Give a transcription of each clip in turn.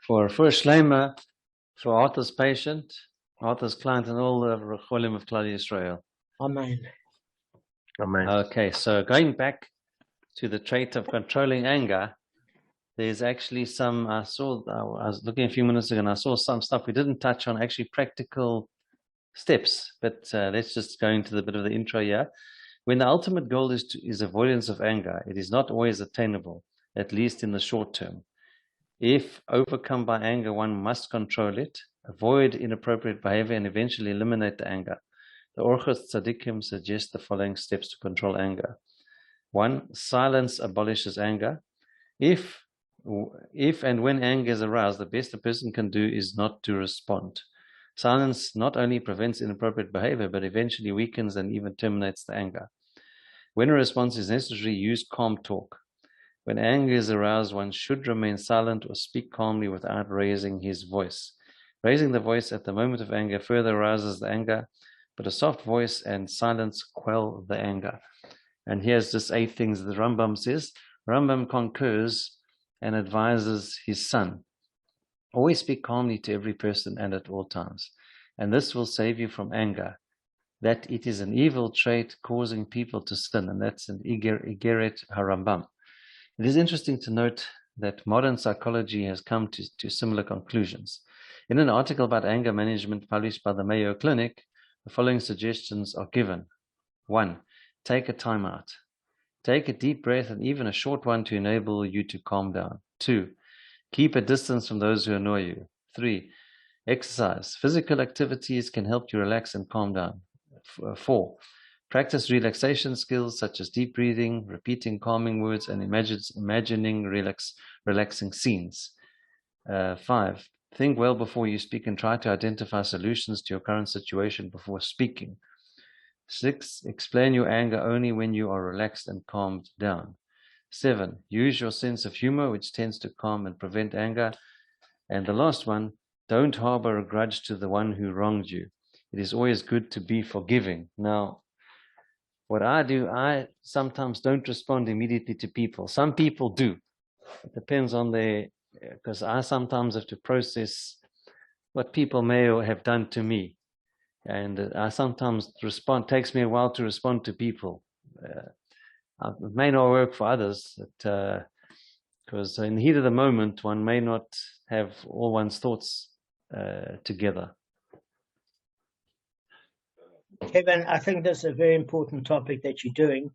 for Shleima, for Arthur's patient, Arthur's client, and all the Recholim of Klal Yisrael. Amen. Amen. Okay, so going back to the trait of controlling anger, there's actually some, I was looking a few minutes ago and I saw some stuff we didn't touch on, actually practical steps, but let's just go into the bit of the intro here. When the ultimate goal is avoidance of anger, it is not always attainable, at least in the short term. If overcome by anger, one must control it, avoid inappropriate behavior, and eventually eliminate the anger. The Orchos Tzaddikim suggest the following steps to control anger. 1. Silence abolishes anger. If and when anger is aroused, the best a person can do is not to respond. Silence not only prevents inappropriate behavior, but eventually weakens and even terminates the anger. When a response is necessary, use calm talk. When anger is aroused, one should remain silent or speak calmly without raising his voice. Raising the voice at the moment of anger further arouses the anger, but a soft voice and silence quell the anger. And here's just 8 things that the Rambam says. Rambam concurs and advises his son. Always speak calmly to every person and at all times. And this will save you from anger. That it is an evil trait causing people to sin. And that's an Igeret HaRambam. It is interesting to note that modern psychology has come to similar conclusions. In an article about anger management published by the Mayo Clinic, the following suggestions are given. 1. Take a time out. Take a deep breath and even a short one to enable you to calm down. 2. Keep a distance from those who annoy you. 3. Exercise. Physical activities can help you relax and calm down. 4. Practice relaxation skills such as deep breathing, repeating calming words, and imagining relaxing scenes. 5. Think well before you speak and try to identify solutions to your current situation before speaking. 6. Explain your anger only when you are relaxed and calmed down. 7. Use your sense of humor, which tends to calm and prevent anger. And the last one, don't harbor a grudge to the one who wronged you. It is always good to be forgiving. Now, what I do, I sometimes don't respond immediately to people. Some people do. It depends on because I sometimes have to process what people may have done to me. And I sometimes takes me a while to respond to people. It may not work for others, because in the heat of the moment, one may not have all one's thoughts together. Kevin, I think that's a very important topic that you're doing.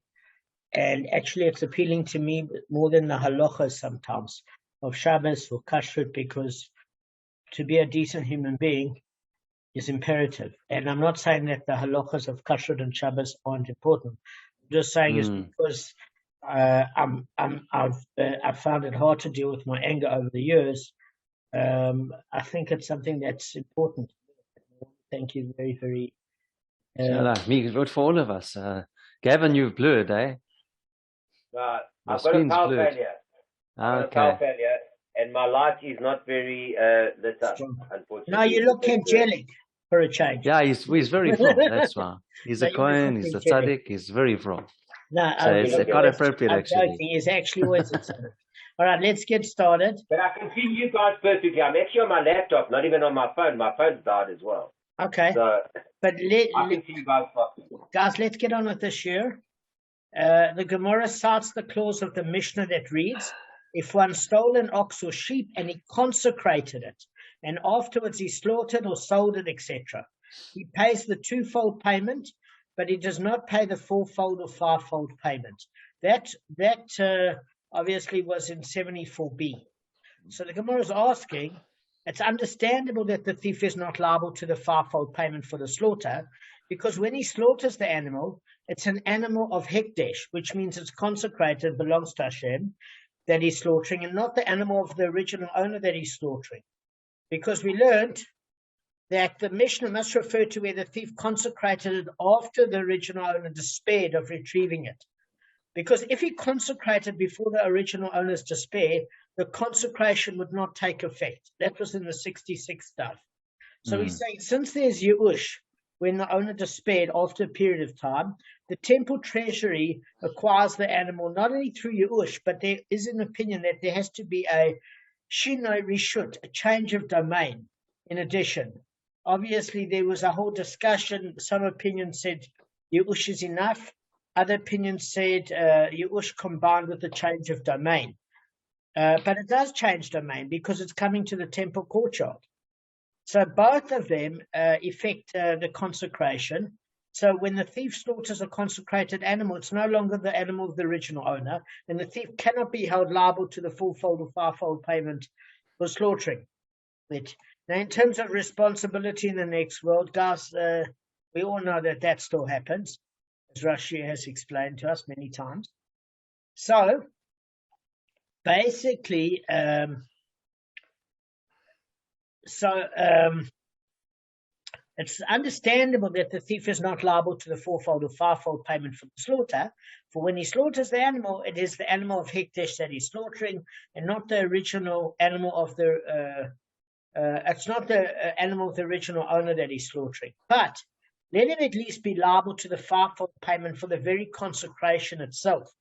And actually, it's appealing to me more than the halachas sometimes of Shabbos or Kashrut, because to be a decent human being is imperative. And I'm not saying that the halachas of Kashrut and Shabbos aren't important. I'm just saying it's because I've found it hard to deal with my anger over the years. I think it's something that's important. Thank you very, very. Me, good for all of us. Gavin, you've blurred, eh? I've got a power failure. Okay. And my light is not very lit up, unfortunately. No, you look angelic for a change. Yeah, he's very from. That's why. He's a Kohen, he's a tzaddik, he's very from. No, so it's quite appropriate, actually. He's actually always a tzaddik. All right, let's get started. But I can see you guys perfectly. I'm actually on my laptop, not even on my phone. My phone's died as well. Okay. So but I can see you guys properly. Guys, let's get on with this year. The Gemara cites the clause of the Mishnah that reads, if one stole an ox or sheep and he consecrated it, and afterwards he slaughtered or sold it, etc., he pays the 2-fold payment, but he does not pay the 4-fold or 5-fold payment. That obviously was in 74b. So the Gemara is asking, it's understandable that the thief is not liable to the 5-fold payment for the slaughter, because when he slaughters the animal, it's an animal of hekdesh, which means it's consecrated, belongs to Hashem, that he's slaughtering, and not the animal of the original owner that he's slaughtering. Because we learned that the Mishnah must refer to where the thief consecrated it after the original owner despaired of retrieving it. Because if he consecrated before the original owner's despair, the consecration would not take effect. That was in the 66 stuff. So he's saying, since there's Yeush, when the owner despaired after a period of time, the temple treasury acquires the animal not only through Yeush, but there is an opinion that there has to be a Shinoi Rishut, a change of domain. In addition, obviously there was a whole discussion. Some opinions said Yush is enough. Other opinions said Yush combined with the change of domain. But it does change domain because it's coming to the temple courtyard. So both of them affect the consecration. So when the thief slaughters a consecrated animal, it's no longer the animal of the original owner, and the thief cannot be held liable to the fourfold or fivefold payment for slaughtering it. Now, in terms of responsibility in the next world, guys, we all know that that still happens, as Rashi has explained to us many times. So, basically, it's understandable that the thief is not liable to the fourfold or fivefold payment for the slaughter. For when he slaughters the animal, it is the animal of Hekdesh that he's slaughtering, and not the original animal of the. It's not the animal of the original owner that he's slaughtering. But let him at least be liable to the fivefold payment for the very consecration itself.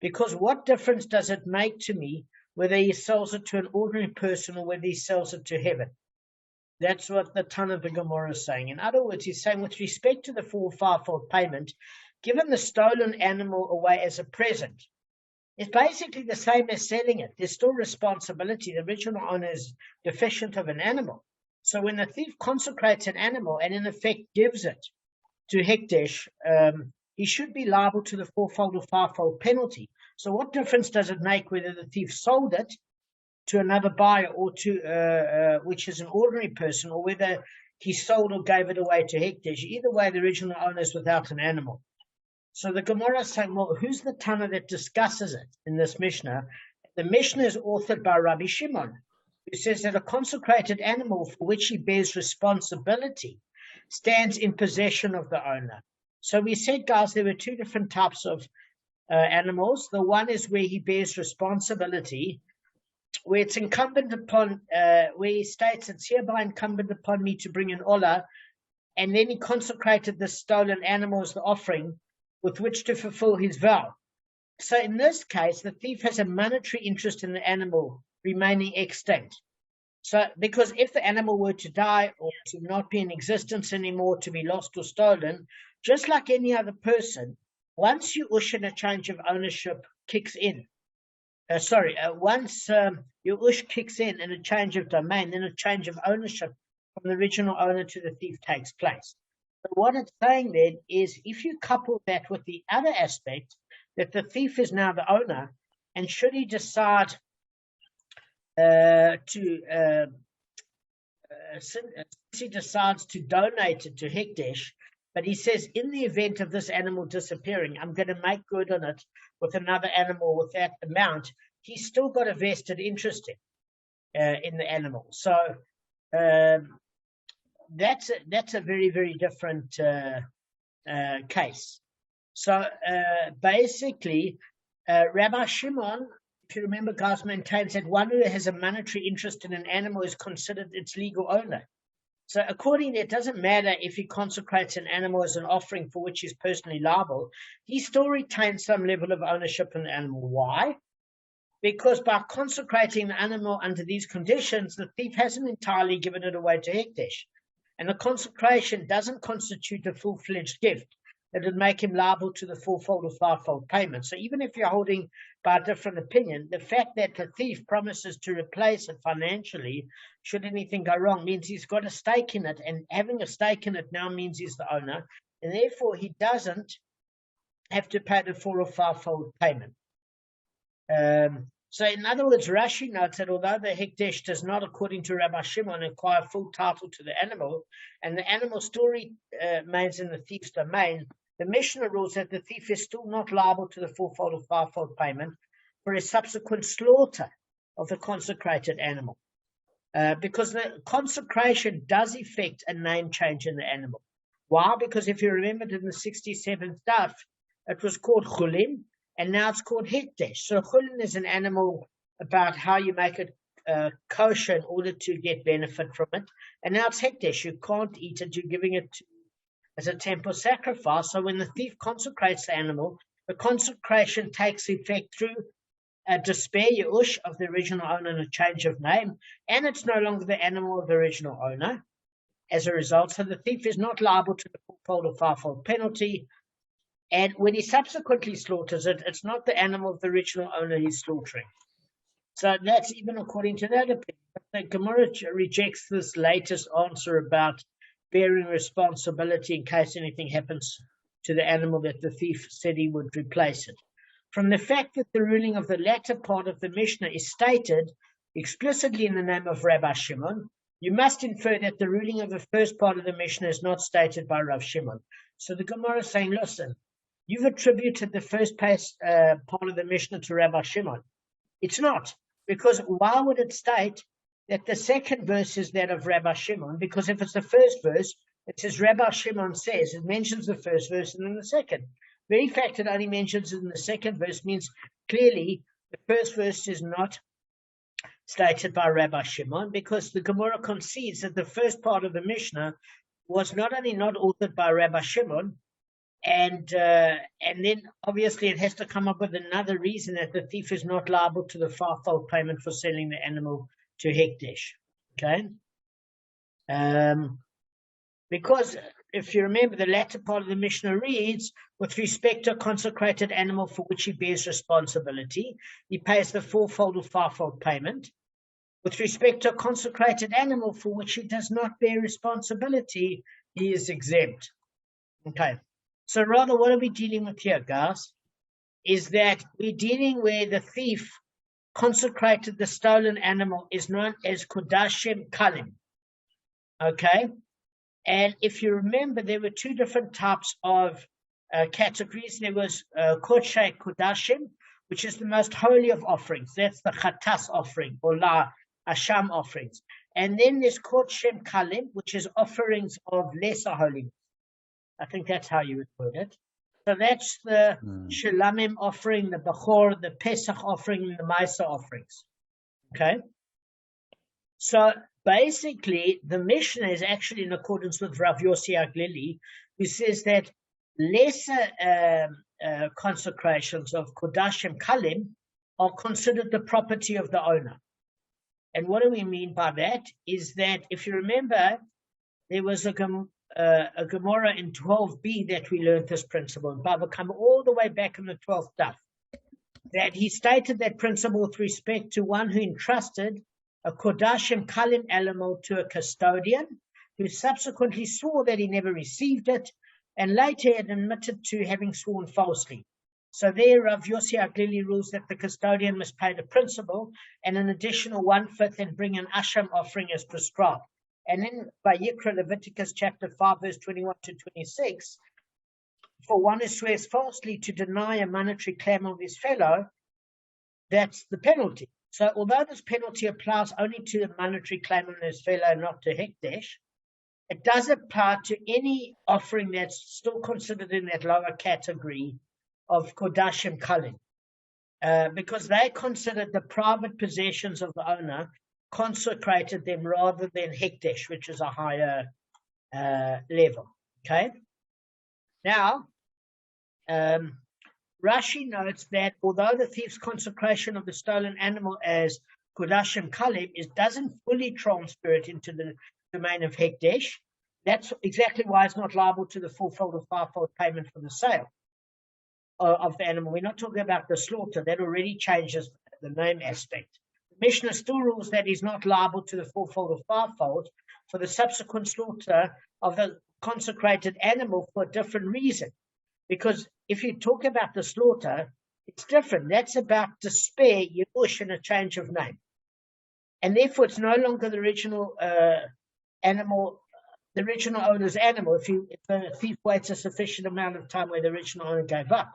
Because what difference does it make to me whether he sells it to an ordinary person or whether he sells it to heaven? That's what the ton of the Gemara is saying. In other words, he's saying with respect to the four or fivefold payment, given the stolen animal away as a present, it's basically the same as selling it. There's still responsibility. The original owner is deficient of an animal. So when the thief consecrates an animal and in effect gives it to Hekdesh, he should be liable to the fourfold or fivefold penalty. So what difference does it make whether the thief sold it to another buyer or to which is an ordinary person, or whether he sold or gave it away to Hekdesh? Either way, the original owner is without an animal. So the Gemara is saying, well, who's the Tana that discusses it in this Mishnah? The Mishnah is authored by Rabbi Shimon, who says that a consecrated animal for which he bears responsibility stands in possession of the owner. So we said, guys, there were two different types of animals. The one is where he bears responsibility, where it's incumbent upon, where he states it's hereby incumbent upon me to bring an olah, and then he consecrated the stolen animal as the offering with which to fulfill his vow. So in this case, the thief has a monetary interest in the animal remaining extant. So because if the animal were to die or to not be in existence anymore, to be lost or stolen, just like any other person, once you ush and a change of ownership kicks in, once your ush kicks in and a change of domain, then a change of ownership from the original owner to the thief takes place. But what it's saying then is, if you couple that with the other aspect, that the thief is now the owner, and should he decide since he decides to donate it to Hekdesh, but he says, in the event of this animal disappearing, I'm going to make good on it with another animal with that amount, he's still got a vested interest in the animal. So that's a very, very different case. So basically, Rabbi Shimon, if you remember, guys, maintains that one who has a monetary interest in an animal is considered its legal owner. So accordingly, it doesn't matter if he consecrates an animal as an offering for which he's personally liable, he still retains some level of ownership in the animal. Why? Because by consecrating the animal under these conditions, the thief hasn't entirely given it away to Hekdesh. And the consecration doesn't constitute a full-fledged gift that would make him liable to the fourfold or fivefold payment. So even if you're holding by a different opinion, the fact that the thief promises to replace it financially, should anything go wrong, means he's got a stake in it, and having a stake in it now means he's the owner, and therefore he doesn't have to pay the four or fivefold payment. So in other words, Rashi notes that although the Hekdesh does not, according to Rabbi Shimon, acquire full title to the animal, and the animal still remains in the thief's domain, the Mishnah rules that the thief is still not liable to the fourfold or fivefold payment for a subsequent slaughter of the consecrated animal. Because the consecration does effect a name change in the animal. Why? Because if you remember in the 67th daf, it was called Chulin, and now it's called Hekdesh. So Chulin is an animal about how you make it kosher in order to get benefit from it. And now it's Hekdesh. You can't eat it. You're giving it as a temple sacrifice. So when the thief consecrates the animal, the consecration takes effect through a despair Yush of the original owner and a change of name, and it's no longer the animal of the original owner. As a result, so the thief is not liable to the fourfold or fivefold penalty. And when he subsequently slaughters it, it's not the animal of the original owner he's slaughtering. So that's even according to that opinion. But the Gemara rejects this latest answer about bearing responsibility in case anything happens to the animal that the thief said he would replace it. From the fact that the ruling of the latter part of the Mishnah is stated explicitly in the name of Rabbi Shimon, you must infer that the ruling of the first part of the Mishnah is not stated by Rav Shimon. So the Gemara is saying, listen, you've attributed the first part of the Mishnah to Rabbi Shimon. It's not, because why would it state that the second verse is that of Rabbi Shimon? Because if it's the first verse, it says Rabbi Shimon says, it mentions the first verse and then the second. The very fact it only mentions it in the second verse means clearly the first verse is not stated by Rabbi Shimon, because the Gemara concedes that the first part of the Mishnah was not only not authored by Rabbi Shimon, and then obviously it has to come up with another reason that the thief is not liable to the fivefold payment for selling the animal to Hekdesh. Okay? Because if you remember, the latter part of the Mishnah reads, with respect to a consecrated animal for which he bears responsibility, he pays the fourfold or fivefold payment. With respect to a consecrated animal for which he does not bear responsibility, he is exempt. Okay. So rather, what are we dealing with here, guys? Is that we're dealing where the thief consecrated the stolen animal is known as Kodashim Kalim. Okay? And if you remember, there were two different types of categories. There was Kodshay Kodashim, which is the most holy of offerings. That's the Chatas offering, or La Asham offerings. And then there's Kodshem Kalim, which is offerings of lesser holiness. I think that's how you would put it. So that's the Shulamim offering, the Bechor, the Pesach offering, and the Maisa offerings. Okay? So basically, the Mishnah is actually in accordance with Rav Yossi Aglili, who says that lesser consecrations of Kodashim Kalim are considered the property of the owner. And what do we mean by that? Is that, if you remember, there was a Gemara in 12b that we learned this principle in Bava Kamma all the way back in the 12th daf, that he stated that principle with respect to one who entrusted a Kodashim Kalim animal to a custodian, who subsequently swore that he never received it, and later had admitted to having sworn falsely. So there, Rav Yossi Aglili rules that the custodian must pay the principal and an additional 1/5 and bring an asham offering as prescribed. And in Vayikra, Leviticus chapter 5, verse 21 to 26, for one who swears falsely to deny a monetary claim of his fellow, that's the penalty. So although this penalty applies only to the monetary claim on his fellow, not to Hekdesh, it does apply to any offering that's still considered in that lower category of Kodashim Kalim, because they considered the private possessions of the owner, consecrated them rather than Hekdesh, which is a higher level. Okay? Now, Rashi notes that although the thief's consecration of the stolen animal as Kodashim Kalim doesn't fully transfer it into the domain of Hekdesh, that's exactly why it's not liable to the fourfold or fivefold payment for the sale of the animal. We're not talking about the slaughter. That already changes the name aspect. The Mishnah still rules that he's not liable to the fourfold or fivefold for the subsequent slaughter of the consecrated animal for a different reason. Because if you talk about the slaughter, it's different. That's about despair, Yerush, and a change of name. And therefore, it's no longer the original animal, the original owner's animal, if the thief waits a sufficient amount of time where the original owner gave up.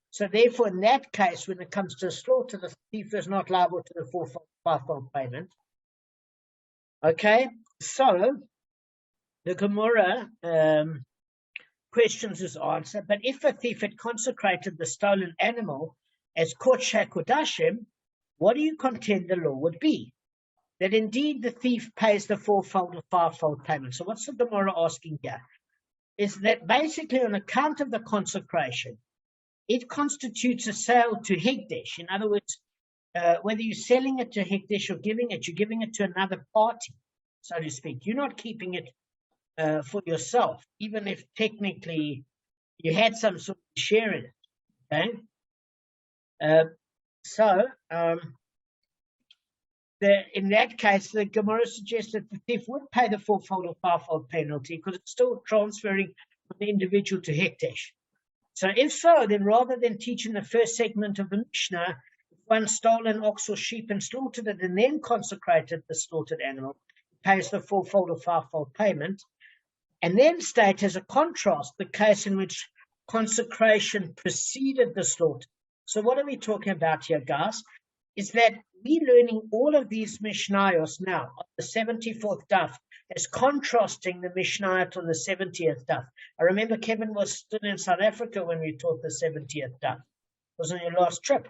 So therefore, in that case, when it comes to slaughter, the thief is not liable to the fourfold, fivefold payment. Okay, so the Gemara questions his answer. But if a thief had consecrated the stolen animal as Kodshay Kodashim, what do you contend the law would be? That indeed the thief pays the fourfold or fivefold payment. So what's the Gemara asking here? Is that basically on account of the consecration, it constitutes a sale to Hekdesh. In other words, whether you're selling it to Hekdesh or you're giving it to another party, so to speak. You're not keeping it for yourself, even if technically you had some sort of share in it. Okay? In that case, the Gemara suggests that the thief would pay the fourfold or fivefold penalty because it's still transferring from the individual to Hekdesh. So if so, then rather than teaching the first segment of the Mishnah, if one stole an ox or sheep and slaughtered it and then consecrated the slaughtered animal, pays the fourfold or fivefold payment, and then state as a contrast the case in which consecration preceded the slaughter. So what are we talking about here, guys? Is that we're learning all of these Mishnayos now on the 74th daf as contrasting the Mishnayot on the 70th daf. I remember Kevin was still in South Africa when we taught the 70th daf. It was on your last trip.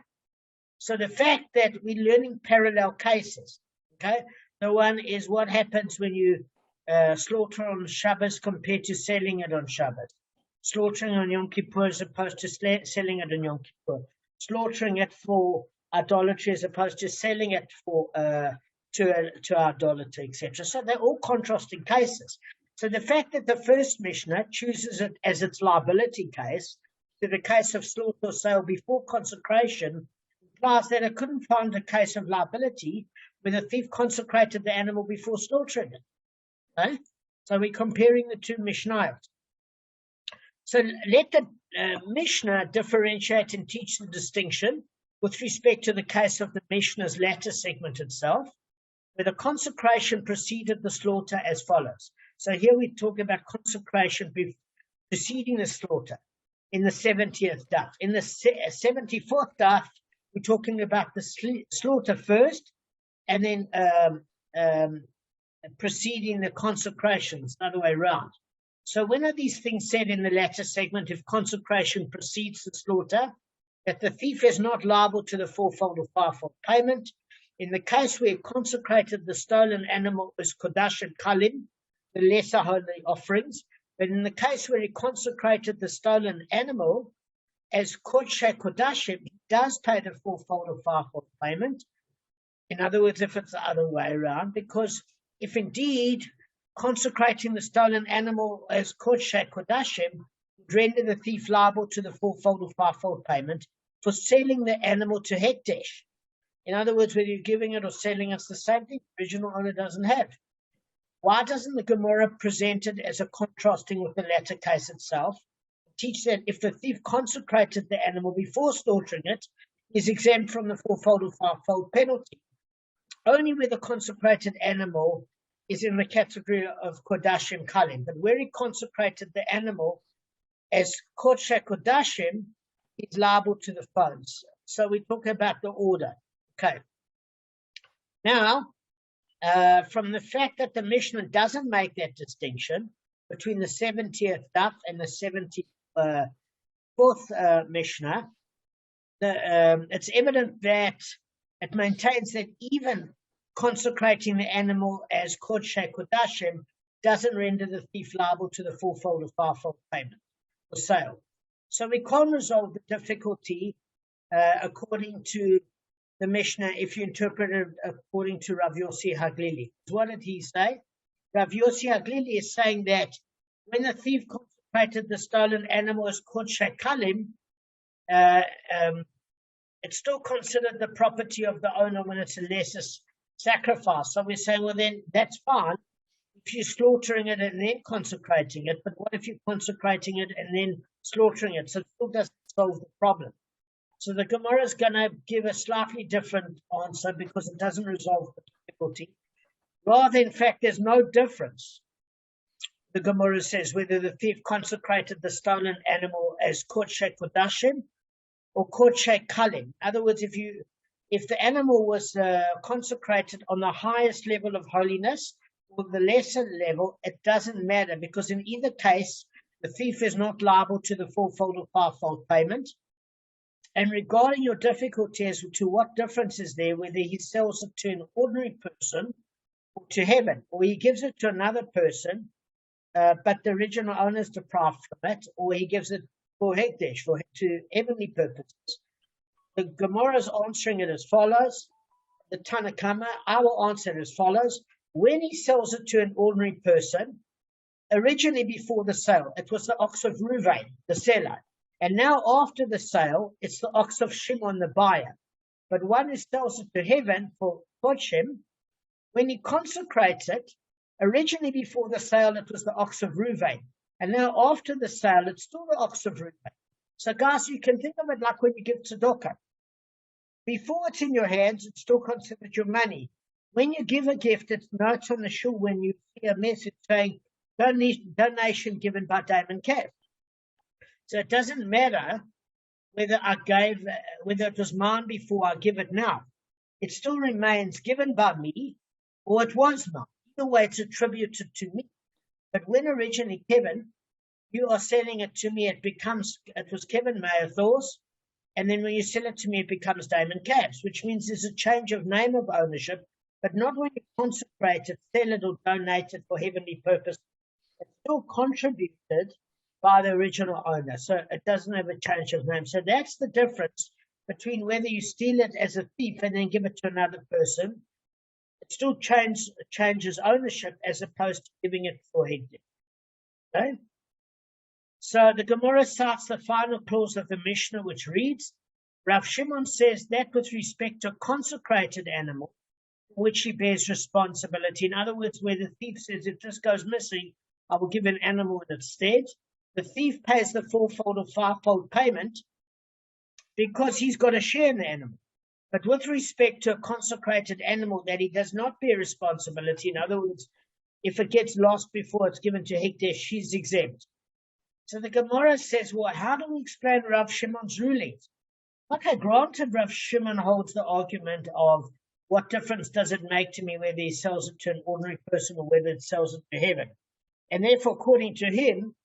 So the fact that we're learning parallel cases, okay? The one is what happens when you slaughter on Shabbos compared to selling it on Shabbos. Slaughtering on Yom Kippur as opposed to selling it on Yom Kippur. Slaughtering it for idolatry as opposed to selling it for to idolatry, etc. So they're all contrasting cases. So the fact that the first Mishnah chooses it as its liability case, to the case of slaughter or sale before consecration, implies that it couldn't find a case of liability where the thief consecrated the animal before slaughtering it. Okay? So we're comparing the two Mishnayot. So let the Mishnah differentiate and teach the distinction with respect to the case of the Mishnah's latter segment itself, where the consecration preceded the slaughter as follows. So here we talk about consecration preceding the slaughter in the 70th daf. In the 74th daf, we're talking about the slaughter first, and then preceding the consecration. It's the other way around. So when are these things said in the latter segment? If consecration precedes the slaughter, that the thief is not liable to the fourfold or fivefold payment. In the case where he consecrated the stolen animal as Kodash and Kalim, the lesser holy offerings, but in the case where he consecrated the stolen animal as Kodshe Kodashim, he does pay the fourfold or fivefold payment. In other words, if it's the other way around, because if indeed consecrating the stolen animal as Kodshe Kodashim would render the thief liable to the fourfold or fivefold payment for selling the animal to Hekdesh. In other words, whether you're giving it or selling it's the same thing, the original owner doesn't have. Why doesn't the Gemara present it as a contrasting with the latter case itself? Teach that if the thief consecrated the animal before slaughtering it, is exempt from the fourfold or fivefold penalty. Only where the consecrated animal is in the category of Kodashim Kalim, but where he consecrated the animal as Kodshe Kodashim, is liable to the funds. So we talk about the order. Okay. Now, from the fact that the Mishnah doesn't make that distinction between the 70th daf and the 74th Mishnah, it's evident that it maintains that even consecrating the animal as Kodshe Kodashim doesn't render the thief liable to the fourfold or fivefold payment or sale. So we can't resolve the difficulty according to the Mishnah if you interpret it according to Rav Yossi Haglili. What did he say? Rav Yossi Haglili is saying that when the thief consecrated the stolen animal as Kodshe Kalim, it's still considered the property of the owner when it's a lesser sacrifice. So we're saying, well, then that's fine if you're slaughtering it and then consecrating it. But what if you're consecrating it and then slaughtering it? So it still doesn't solve the problem. So the Gemara is going to give a slightly different answer because it doesn't resolve the difficulty. Rather, in fact, there's no difference. The Gemara says whether the thief consecrated the stolen animal as Kodshe Kodashim or Kodshe Kalim. In other words, if the animal was consecrated on the highest level of holiness or the lesser level, it doesn't matter because in either case, the thief is not liable to the fourfold or fivefold payment. And regarding your difficulty as to what difference is there, whether he sells it to an ordinary person or to heaven, or he gives it to another person, but the original owner is deprived from it, or he gives it for Hekdesh, to heavenly purposes. the Gemara is answering it as follows. The Tana Kamma, I will answer it as follows. When he sells it to an ordinary person, originally before the sale, it was the ox of Reuven, the seller. And now after the sale, it's the ox of Shimon, the buyer. But one who sells it to heaven for Kodshim, when he consecrates it, originally before the sale, it was the ox of Reuven. And now after the sale, it's still the ox of Reuven. So guys, you can think of it like when you give tzedakah. Before it's in your hands, it's still considered your money. When you give a gift, it's notes on the shul when you see a message saying, donation given by Damon, Kabb. So it doesn't matter whether it was mine before I give it now. It still remains given by me, or it was not. Either way, it's attributed to me. But when originally given, you are selling it to me, it was Kevin Mayerthor's, and then when you sell it to me, it becomes Damon Kabb's, which means there's a change of name of ownership, but not when you consecrate it, sell it, or donate it for heavenly purpose. It's still contributed by the original owner, so it doesn't have a change of name. So that's the difference between whether you steal it as a thief and then give it to another person. It still changes ownership as opposed to giving it for hegdish. Okay? So the Gemara cites the final clause of the Mishnah, which reads, Rav Shimon says that with respect to a consecrated animal, for which he bears responsibility. In other words, where the thief says, if this goes missing, I will give an animal in its stead. The thief pays the fourfold or fivefold payment because he's got a share in the animal. But with respect to a consecrated animal that he does not bear responsibility, in other words, if it gets lost before it's given to hegdish, he's exempt. So the Gemara says, well, how do we explain Rav Shimon's rulings? Okay, granted, Rav Shimon holds the argument of what difference does it make to me whether he sells it to an ordinary person or whether it sells it to heaven. And therefore, according to him,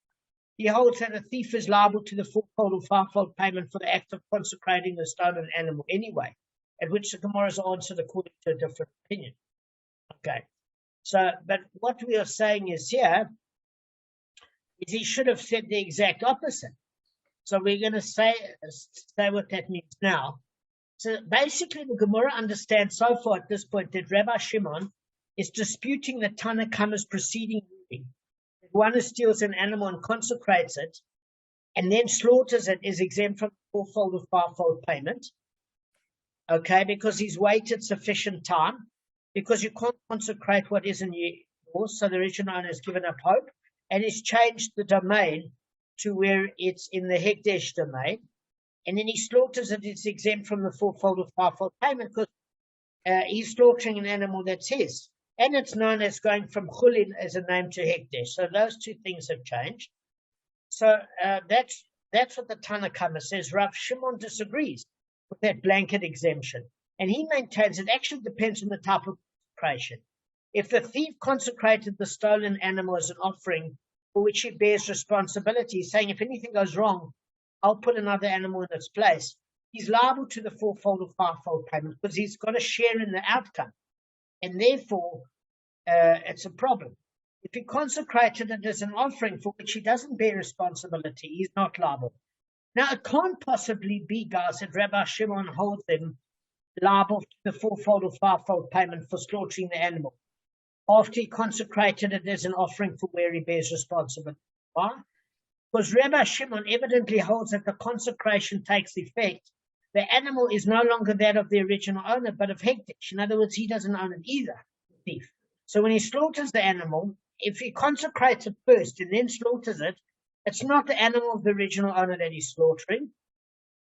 he holds that a thief is liable to the fourfold or fivefold payment for the act of consecrating the stolen animal anyway, at which the Gemara is answered according to a different opinion. Okay, so, but what we are saying is here, is he should have said the exact opposite. So we're going to say what that means now. So basically, the Gemara understands so far at this point that Rabbi Shimon is disputing the Tana Kamma's preceding ruling. That one who steals an animal and consecrates it and then slaughters it is exempt from fourfold or fivefold payment. Okay, because he's waited sufficient time, because you can't consecrate what isn't yours, so the original owner has given up hope, and he's changed the domain to where it's in the hegdish domain, and then he slaughters it, it's exempt from the fourfold or fivefold payment because he's slaughtering an animal that's his, and it's known as going from chulin as a name to hegdish. So those two things have changed. So that's what the Tana Kamma says. Rav Shimon disagrees with that blanket exemption, and he maintains it actually depends on the type of consecration. If the thief consecrated the stolen animal as an offering for which he bears responsibility, saying if anything goes wrong, I'll put another animal in its place, he's liable to the fourfold or fivefold payment because he's got a share in the outcome. And therefore, it's a problem. If he consecrated it as an offering for which he doesn't bear responsibility, he's not liable. Now, it can't possibly be, guys, that Rabbi Shimon holds them liable to the fourfold or fivefold payment for slaughtering the animal after he consecrated it as an offering for where he bears responsibility. Why? Because Rabbi Shimon evidently holds that the consecration takes effect. The animal is no longer that of the original owner, but of hegdish. In other words, he doesn't own it either, the thief. So when he slaughters the animal, if he consecrates it first and then slaughters it, it's not the animal of the original owner that he's slaughtering.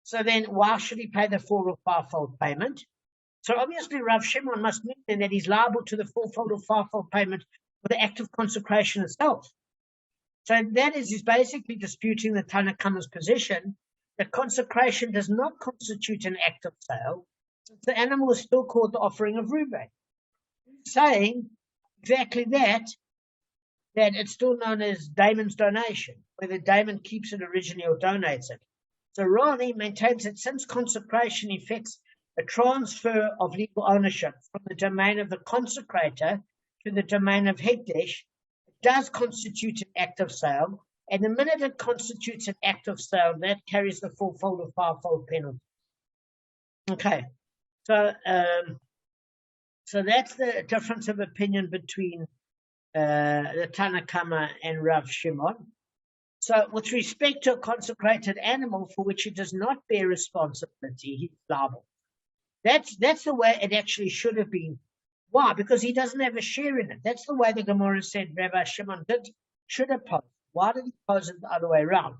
So then why should he pay the four or fivefold payment? So obviously Rav Shimon must mean then that he's liable to the fourfold or fivefold payment for the act of consecration itself. So that is, he's basically disputing the Tana Kamma's position that consecration does not constitute an act of sale, since the animal is still called the offering of Reuben. He's saying exactly that it's still known as Damon's donation, whether Damon keeps it originally or donates it. So Rani maintains that since consecration effects a transfer of legal ownership from the domain of the consecrator to the domain of hegdish, it does constitute an act of sale, and the minute it constitutes an act of sale, that carries the fourfold or fivefold penalty. Okay, so so that's the difference of opinion between the Tana Kamma and Rav Shimon. So, with respect to a consecrated animal for which he does not bear responsibility, he's liable. That's the way it actually should have been. Why? Because he doesn't have a share in it. That's the way the Gemara said Rabbi Shimon should have posed. Why did he pose it the other way around?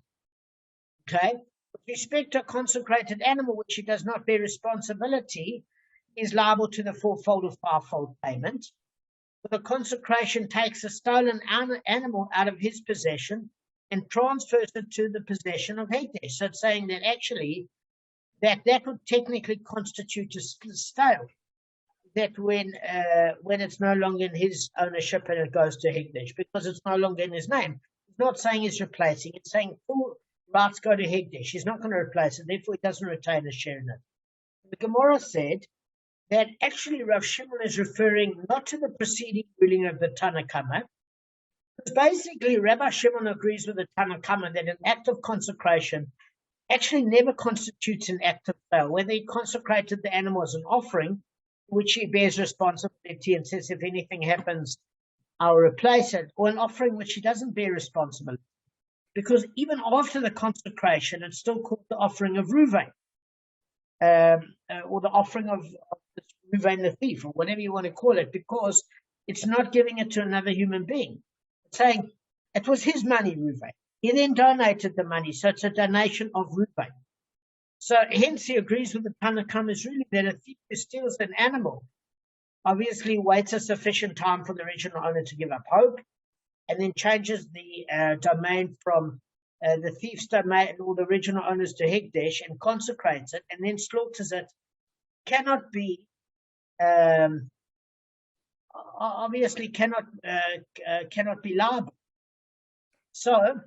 Okay. With respect to a consecrated animal which he does not bear responsibility, he is liable to the fourfold or fivefold payment. But the consecration takes a stolen animal out of his possession and transfers it to the possession of Hekdesh. So it's saying that actually that would technically constitute a stale. That when it's no longer in his ownership and it goes to Hekdesh because it's no longer in his name. It's not saying he's replacing. It's saying full rights go to Hekdesh. He's not going to replace it. Therefore, he doesn't retain a share in it. The Gemara said that actually Rav Shimon is referring not to the preceding ruling of the Tana Kamma. Because basically, Rabbi Shimon agrees with the Tana Kamma that an act of consecration actually never constitutes an act of sale. Whether he consecrated the animal as an offering, which he bears responsibility and says if anything happens, I'll replace it, or an offering which he doesn't bear responsibility. Because even after the consecration, it's still called the offering of Ruvain, or the offering of Ruvain the thief, or whatever you want to call it, because it's not giving it to another human being. It's saying it was his money, Ruvain. He then donated the money, so it's a donation of Ruvain. So hence he agrees with the Tana Kamma is really that a thief who steals an animal obviously waits a sufficient time for the original owner to give up hope, and then changes the domain from the thief's domain or the original owners to Hekdesh and consecrates it, and then slaughters it, cannot be obviously cannot be liable. So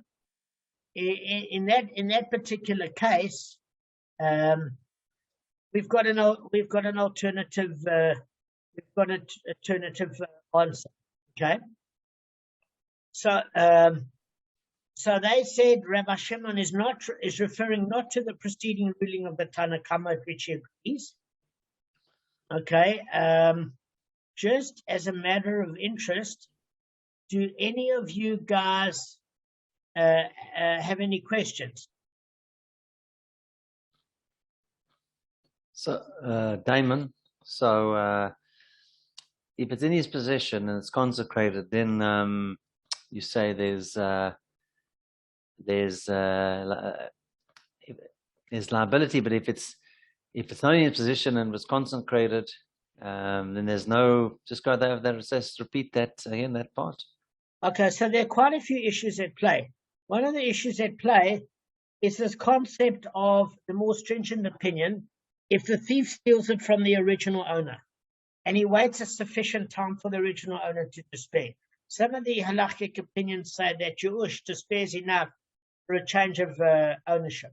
in that particular case, we've got an alternative answer. Okay. So they said Rabbi Shimon is referring not to the preceding ruling of the Tana Kamma, which he agrees. Okay. Just as a matter of interest, do any of you guys have any questions? So, Damon, so if it's in his possession and it's consecrated, then you say there's liability. But if it's not in his possession and was consecrated, then there's no. Just go there. That says repeat that again. That part. Okay, so there are quite a few issues at play. One of the issues at play is this concept of the more stringent opinion. If the thief steals it from the original owner, and he waits a sufficient time for the original owner to despair. Some of the halakhic opinions say that Jewish despairs enough for a change of ownership.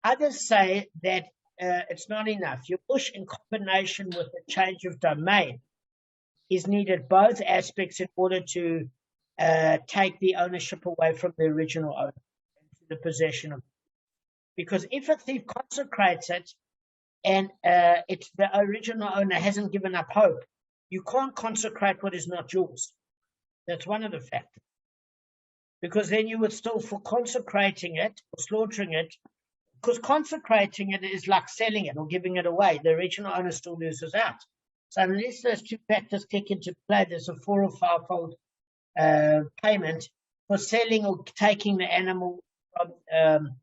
Others say that it's not enough. Yerush in combination with a change of domain is needed, both aspects, in order to take the ownership away from the original owner into the possession of it. Because if a thief consecrates it and it's the original owner hasn't given up hope, you can't consecrate what is not yours. That's one of the factors. Because then you would still, for consecrating it or slaughtering it, because consecrating it is like selling it or giving it away. The original owner still loses out. So unless those two factors kick into play, there's a 4 or 5-fold payment for selling or taking the animal from the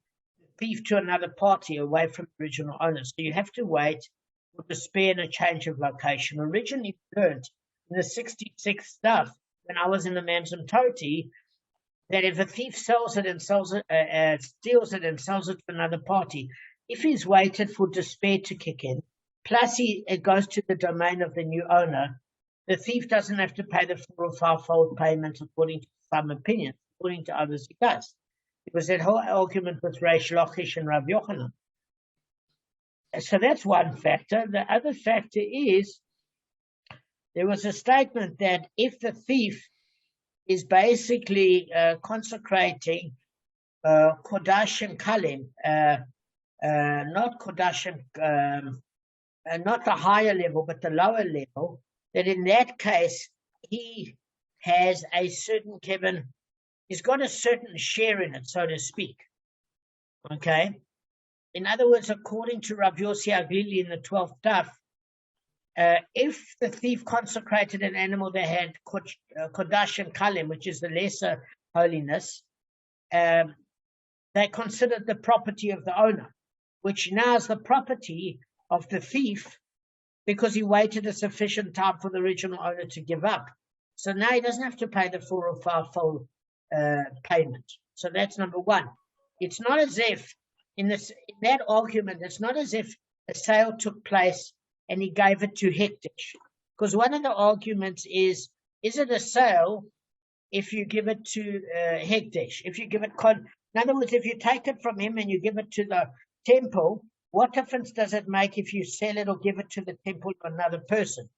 thief to another party away from the original owner. So you have to wait for despair and a change of location. Originally learned in the 66 stuff, when I was in the Mamsum Toti, that if a thief steals it and sells it to another party, if he's waited for despair to kick in, plus it goes to the domain of the new owner, the thief doesn't have to pay the 4 or 5-fold payment according to some opinions. According to others, he does. It was that whole argument with Reish Lachish and Rav Yochanan. So that's one factor. The other factor is there was a statement that if the thief is basically consecrating Kodashim Kalim, not Kodashim not the higher level, but the lower level, that in that case, he has a certain, Kevin, he's got a certain share in it, so to speak. Okay? In other words, according to Rav Yossi Aglili in the 12th daf, if the thief consecrated an animal that had Kodash and Kalim, which is the lesser holiness, they considered the property of the owner, which now is the property of the thief because he waited a sufficient time for the original owner to give up. So now he doesn't have to pay the 4 or 5 fold payment. So that's number one. It's not as if, in that argument, it's not as if a sale took place and he gave it to Hekdesh. Because one of the arguments is it a sale if you give it to Hekdesh? If you give it, in other words, if you take it from him and you give it to the temple, what difference does it make if you sell it or give it to the temple or another person?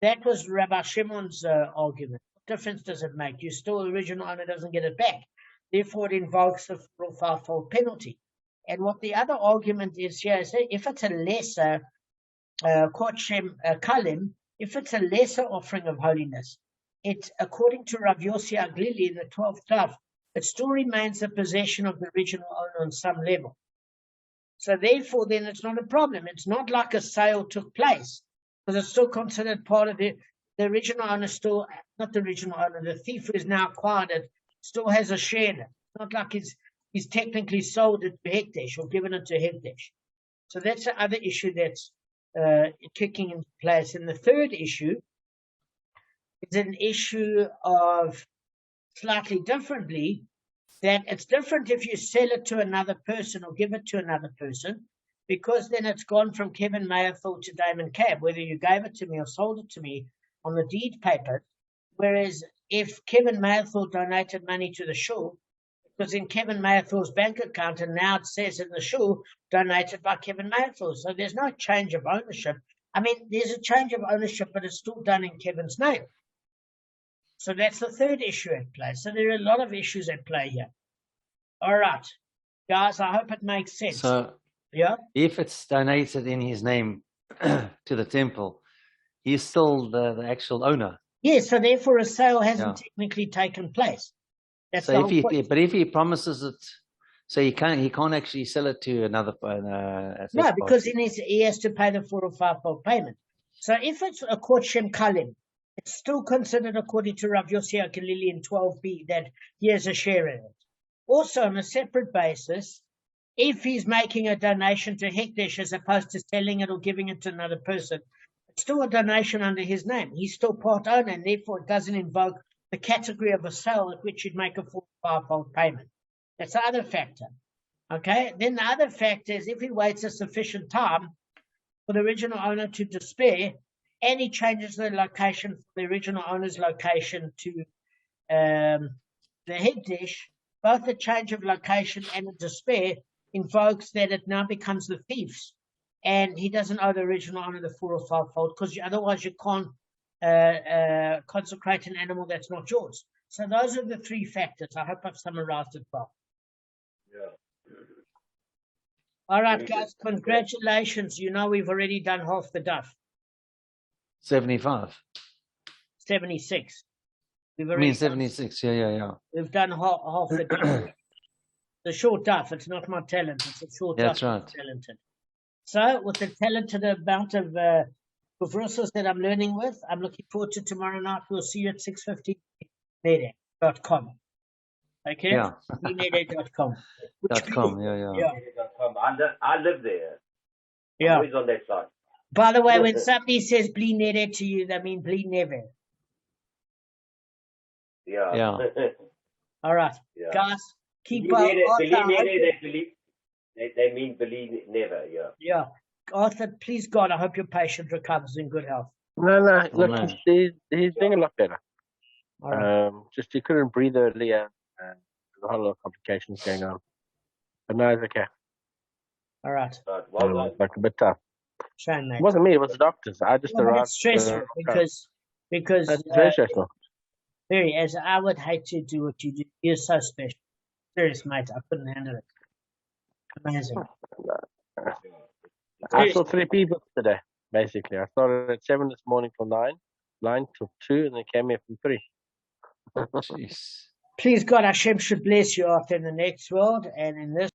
That was Rabbi Shimon's argument. What difference does it make? You still, the original owner doesn't get it back. Therefore, it invokes the 4 or 5 fold penalty. And what the other argument is here is that if it's a lesser Kodshem Kalim, if it's a lesser offering of holiness, it, according to Rav Yossi Aglili in the 12th daf, it still remains the possession of the original owner on some level. So therefore, then it's not a problem. It's not like a sale took place, because it's still considered part of it. The original owner still, not the original owner, the thief who is now acquired it, still has a share in it. It's not like he's technically sold it to Hekdesh or given it to Hekdesh. So that's the other issue that's kicking into place. And the third issue is an issue of slightly differently, that it's different if you sell it to another person or give it to another person, because then it's gone from Kevin Mayerfield to Damon Kabb, whether you gave it to me or sold it to me on the deed paper. Whereas if Kevin Mayerfield donated money to the shul, because in Kevin Mayerfield's bank account, and now it says in the shul, donated by Kevin Mayerfield. So there's no change of ownership. I mean, there's a change of ownership, but it's still done in Kevin's name. So that's the third issue at play. So there are a lot of issues at play here. All right, guys, I hope it makes sense. So, yeah, if it's donated in his name to the temple, he's still the actual owner. Yes, so therefore a sale hasn't technically taken place. That's so if he promises it, so he can't actually sell it to another. No, because he has to pay the 4 or 5 fold payment. So if it's a Kodshem Kalim, it's still considered, according to Rav Yossi Aglili in 12b, that he has a share in it. Also, on a separate basis, if he's making a donation to Hekdesh as opposed to selling it or giving it to another person, it's still a donation under his name. He's still part owner, and therefore it doesn't invoke the category of a sale at which you'd make a 4 or 5 fold payment. That's the other factor. Okay? Then the other factor is if he waits a sufficient time for the original owner to despair, and he changes the location from the original owner's location to the Hekdesh, both the change of location and the despair invokes that it now becomes the thief's, and he doesn't owe the original owner the 4 or 5 fold, because otherwise you can't consecrate an animal that's not yours. So those are the 3 factors. I hope I've summarized it well. Yeah. All right, guys, congratulations. You know we've already done half the daf. 75. 76. We've I mean 76. Yeah. We've done half the daf. The short daf. It's not my talent. It's a short daf. That's right. Talented. So with the talented amount of Kufrusos that I'm learning with, I'm looking forward to tomorrow night. We'll see you at 6:50 Okay? Yeah. Nede.com. .com, yeah. I live there. Yeah. Always on that side. By the way, when somebody says Bli Nede to you, they mean Bli Never. Yeah. All right. Yeah. Guys, keep Bli up. Nede, they mean believe never, yeah. Yeah. Arthur, please God, I hope your patient recovers in good health. No. Look, he's doing a lot better. All right. Just he couldn't breathe earlier, and there's a whole lot of complications going on. But no, it's okay. All right. Well done. Like a bit tough. Shame, mate. It wasn't me, it was the doctors. I just arrived. It's stressful because That's very stressful. very, as I would hate to do what you do. You're so special. Serious, mate. I couldn't handle it. Amazing. I saw 3 people today, basically. I started at 7 this morning till 9 till 2, and then came here from 3. Jeez. Please God, Hashem should bless you out in the next world and in this